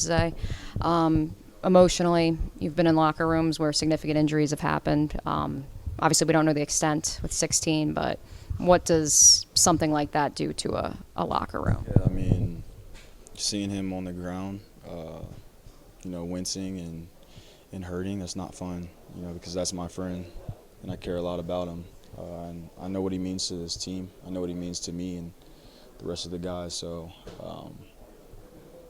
Zay. Emotionally, you've been in locker rooms where significant injuries have happened. Obviously, we don't know the extent with 16, but what does something like that do to a locker room? Yeah, I mean, seeing him on the ground, wincing and hurting, that's not fun, because that's my friend, and I care a lot about him. And I know what he means to this team. I know what he means to me and the rest of the guys. So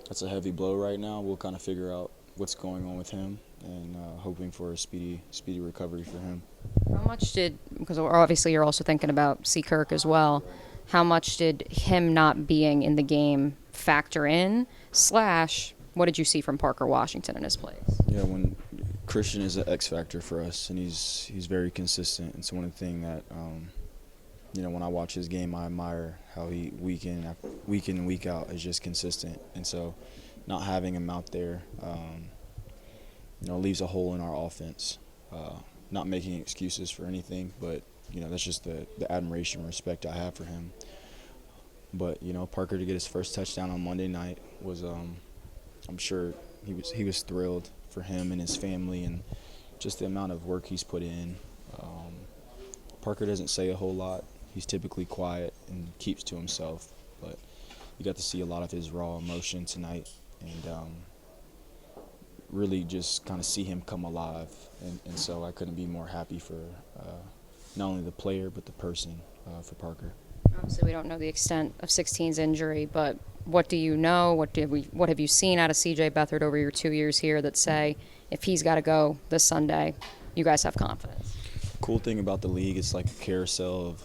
that's a heavy blow right now. We'll kind of figure out what's going on with him and hoping for a speedy recovery for him. How much because obviously you're also thinking about C. Kirk as well, how much did him not being in the game factor in, / what did you see from Parker Washington in his place? Yeah, when Christian is an X factor for us, and he's very consistent. It's one of the things that, when I watch his game, I admire how he week in and week out is just consistent. And so not having him out there, leaves a hole in our offense. Not making excuses for anything, but, that's just the admiration and respect I have for him. But, Parker to get his first touchdown on Monday night was, I'm sure he was thrilled for him and his family and just the amount of work he's put in. Parker doesn't say a whole lot. He's typically quiet and keeps to himself, but you got to see a lot of his raw emotion tonight and really just kind of see him come alive. And so I couldn't be more happy for not only the player but the person for Parker. Obviously, we don't know the extent of 16's injury, but what do you know? What have you seen out of CJ Beathard over your 2 years here that say if he's got to go this Sunday, you guys have confidence? Cool thing about the league, it's like a carousel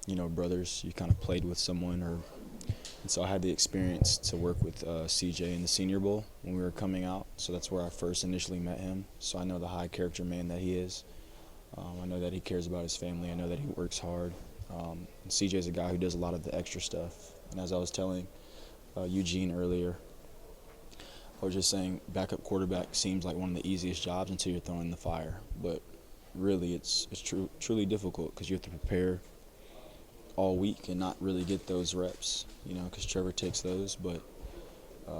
of, brothers. You kind of played with someone, and so I had the experience to work with CJ in the Senior Bowl when we were coming out. So that's where I first initially met him. So I know the high character man that he is. I know that he cares about his family. I know that he works hard. And CJ is a guy who does a lot of the extra stuff. And as I was telling Eugene earlier, I was just saying backup quarterback seems like one of the easiest jobs until you're thrown in the fire. But really it's truly difficult because you have to prepare all week and not really get those reps, because Trevor takes those. But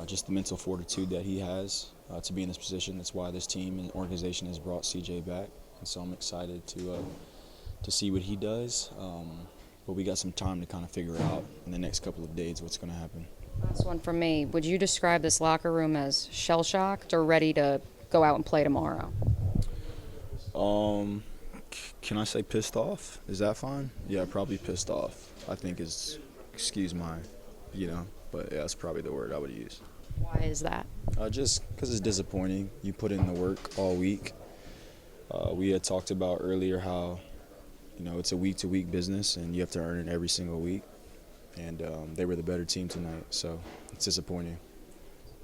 just the mental fortitude that he has to be in this position, that's why this team and organization has brought CJ back. And so I'm excited to see what he does. But we got some time to kind of figure out in the next couple of days what's going to happen. Last one from me. Would you describe this locker room as shell-shocked or ready to go out and play tomorrow? Can I say pissed off? Is that fine? Yeah, probably pissed off. I think excuse my, but yeah, that's probably the word I would use. Why is that? Just because it's disappointing. You put in the work all week. We had talked about earlier how, it's a week-to-week business and you have to earn it every single week. And they were the better team tonight, so it's disappointing.